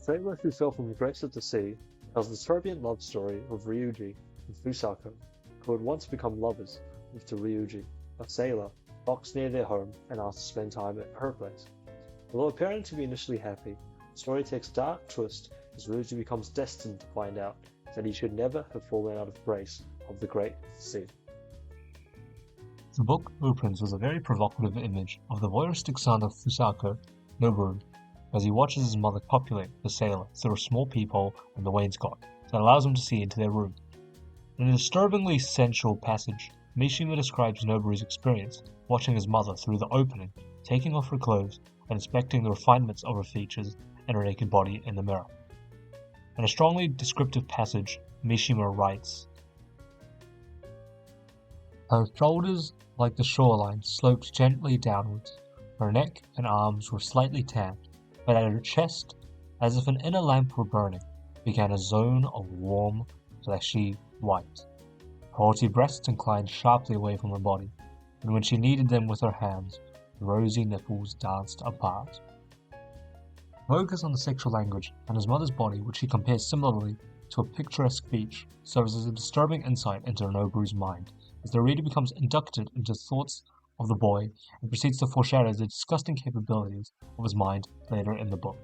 sailor who fell from the grace of the sea tells the turbulent love story of Ryuji and Fusako, who had once become lovers, with Ryuji, a sailor, docks near their home and asks to spend time at her place. Although appearing to be initially happy, the story takes a dark twist as Ryuji becomes destined to find out that he should never have fallen out of grace of the great sea. The book opens with a very provocative image of the voyeuristic son of Fusako, Noboru, as he watches his mother copulate the sailor through a small peephole in the wainscot that allows him to see into their room. In a disturbingly sensual passage, Mishima describes Noboru's experience watching his mother through the opening, taking off her clothes and inspecting the refinements of her features and her naked body in the mirror. In a strongly descriptive passage, Mishima writes, "Her shoulders, like the shoreline, sloped gently downwards. Her neck and arms were slightly tanned, but at her chest, as if an inner lamp were burning, began a zone of warm, fleshy white. Her haughty breasts inclined sharply away from her body, and when she kneaded them with her hands, the rosy nipples danced apart." Focus on the sexual language and his mother's body, which he compares similarly to a picturesque beach, serves as a disturbing insight into Noboru's mind, as the reader becomes inducted into thoughts of the boy and proceeds to foreshadow the disgusting capabilities of his mind later in the book.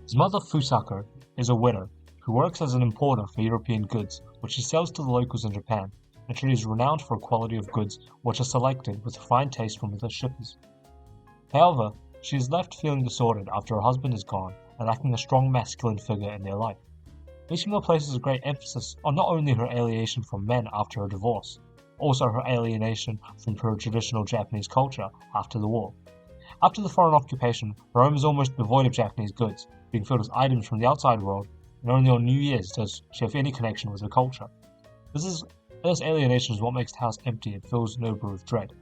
His mother, Fusako, is a widow who works as an importer for European goods, which she sells to the locals in Japan, and she is renowned for a quality of goods which are selected with fine taste from the shippers. However, she is left feeling disordered after her husband is gone and lacking a strong masculine figure in their life. Mishima places a great emphasis on not only her alienation from men after her divorce, also her alienation from her traditional Japanese culture after the war. After the foreign occupation, her home is almost devoid of Japanese goods, being filled with items from the outside world, and only on New Year's does she have any connection with her culture. This alienation is what makes the house empty and fills Noboru with dread.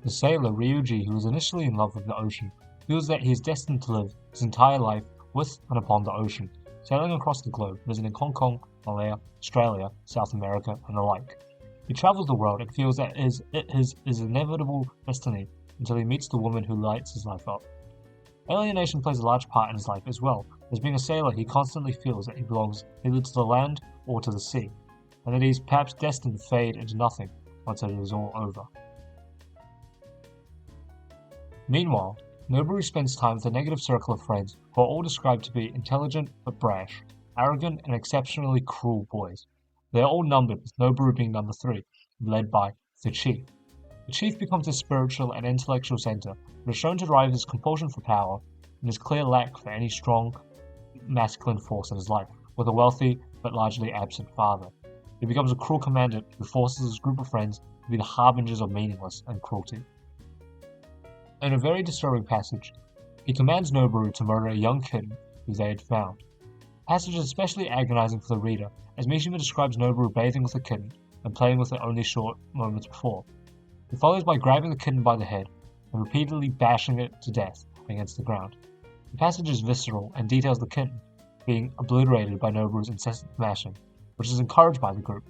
The sailor Ryuji, who is initially in love with the ocean, feels that he is destined to live his entire life with and upon the ocean, sailing across the globe, visiting Hong Kong, Malaya, Australia, South America, and the like. He travels the world and feels that it is his inevitable destiny until he meets the woman who lights his life up. Alienation plays a large part in his life as well, as being a sailor he constantly feels that he belongs either to the land or to the sea, and that he is perhaps destined to fade into nothing once it is all over. Meanwhile, Noboru spends time with a negative circle of friends who are all described to be intelligent but brash, arrogant and exceptionally cruel boys. They are all numbered, with Noboru being number 3, led by the Chief. The Chief becomes his spiritual and intellectual center, but is shown to derive his compulsion for power and his clear lack for any strong masculine force in his life, with a wealthy but largely absent father. He becomes a cruel commandant who forces his group of friends to be the harbingers of meaningless and cruelty. In a very disturbing passage, he commands Noboru to murder a young kitten who they had found. The passage is especially agonizing for the reader, as Mishima describes Noboru bathing with the kitten and playing with it only short moments before. He follows by grabbing the kitten by the head and repeatedly bashing it to death against the ground. The passage is visceral and details the kitten being obliterated by Noboru's incessant smashing, which is encouraged by the group,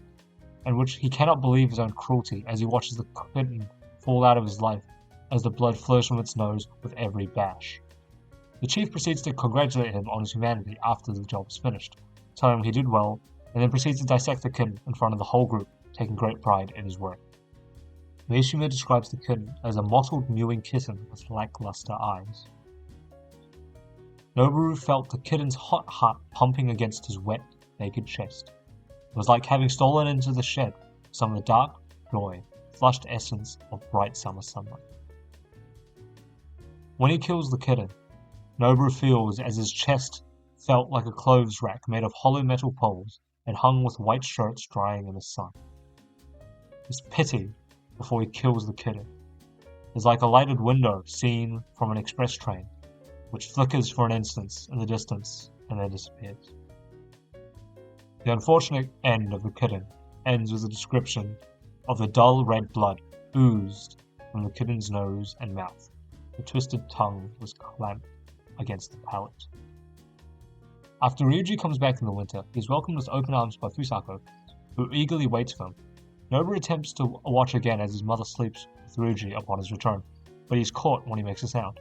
and which he cannot believe his own cruelty as he watches the kitten fall out of his life as the blood flows from its nose with every bash. The Chief proceeds to congratulate him on his humanity after the job is finished, telling him he did well, and then proceeds to dissect the kitten in front of the whole group, taking great pride in his work. Mishima describes the kitten as a mottled mewing kitten with lackluster eyes. Noboru felt the kitten's hot heart pumping against his wet, naked chest. It was like having stolen into the shed some of the dark, joy, flushed essence of bright summer sunlight. When he kills the kitten, Noboru feels as his chest felt like a clothes rack made of hollow metal poles and hung with white shirts drying in the sun. His pity before he kills the kitten is like a lighted window seen from an express train, which flickers for an instant in the distance and then disappears. The unfortunate end of the kitten ends with a description of the dull red blood oozed from the kitten's nose and mouth. The twisted tongue was clamped against the palate. After Ryuji comes back in the winter, he is welcomed with open arms by Fusako, who eagerly waits for him. Noboru attempts to watch again as his mother sleeps with Ryuji upon his return, but he is caught when he makes a sound.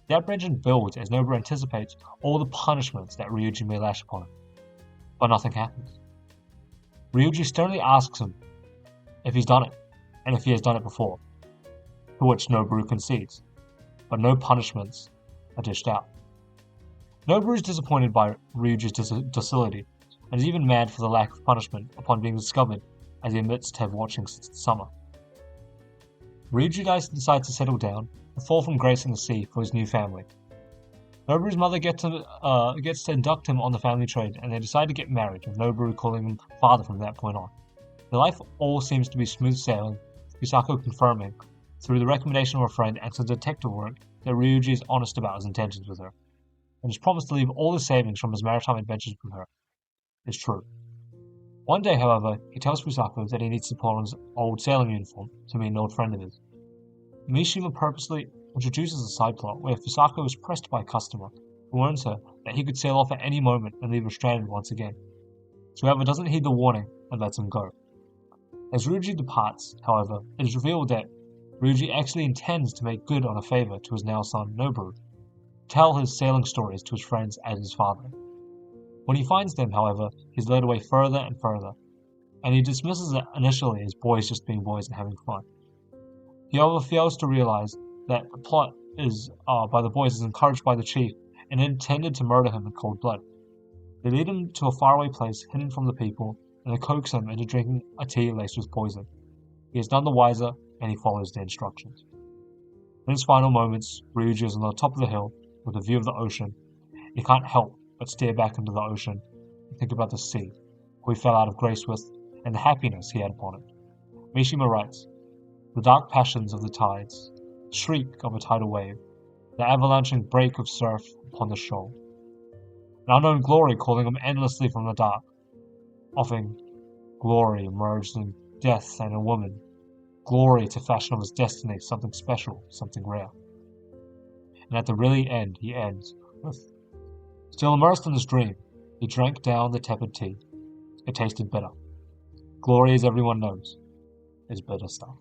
The apprehension builds as Noboru anticipates all the punishments that Ryuji may lash upon him. But nothing happens. Ryuji sternly asks him if he's done it, and if he has done it before, to which Noboru concedes, but no punishments are dished out. Noboru is disappointed by Ryuji's docility, and is even mad for the lack of punishment upon being discovered as he admits to have watching since the summer. Ryuji decides to settle down and fall from grace in the sea for his new family. Noboru's mother gets to induct him on the family trade, and they decide to get married, with Noboru calling him father from that point on. Their life all seems to be smooth sailing, Fusako confirming, through the recommendation of a friend and some detective work, that Ryuji is honest about his intentions with her, and his promise to leave all his savings from his maritime adventures with her is true. One day, however, he tells Fusako that he needs to put on his old sailing uniform to meet an old friend of his. Mishima purposely introduces a side plot where Fusako is pressed by a customer who warns her that he could sail off at any moment and leave her stranded once again. She, however, doesn't heed the warning and lets him go. As Ryuji departs, however, it is revealed that Ryuji actually intends to make good on a favor to his now son Noboru, tell his sailing stories to his friends as his father. When he finds them, however, he is led away further and further, and he dismisses it initially as boys just being boys and having fun. He however fails to realize that the plot by the boys is encouraged by the chief and intended to murder him in cold blood. They lead him to a faraway place hidden from the people, and they coax him into drinking a tea laced with poison. He is none the wiser, and he follows the instructions. In his final moments, Ryuji is on the top of the hill with a view of the ocean. He can't help but stare back into the ocean and think about the sea, who he fell out of grace with, and the happiness he had upon it. Mishima writes, "The dark passions of the tides, shriek of a tidal wave, the avalanching break of surf upon the shoal, an unknown glory calling him endlessly from the dark, offering glory emerged in death and a woman, glory to fashion of his destiny something special, something rare." And at the really end, he ends with, "Still immersed in his dream, he drank down the tepid tea. It tasted bitter. Glory, as everyone knows, is bitter stuff."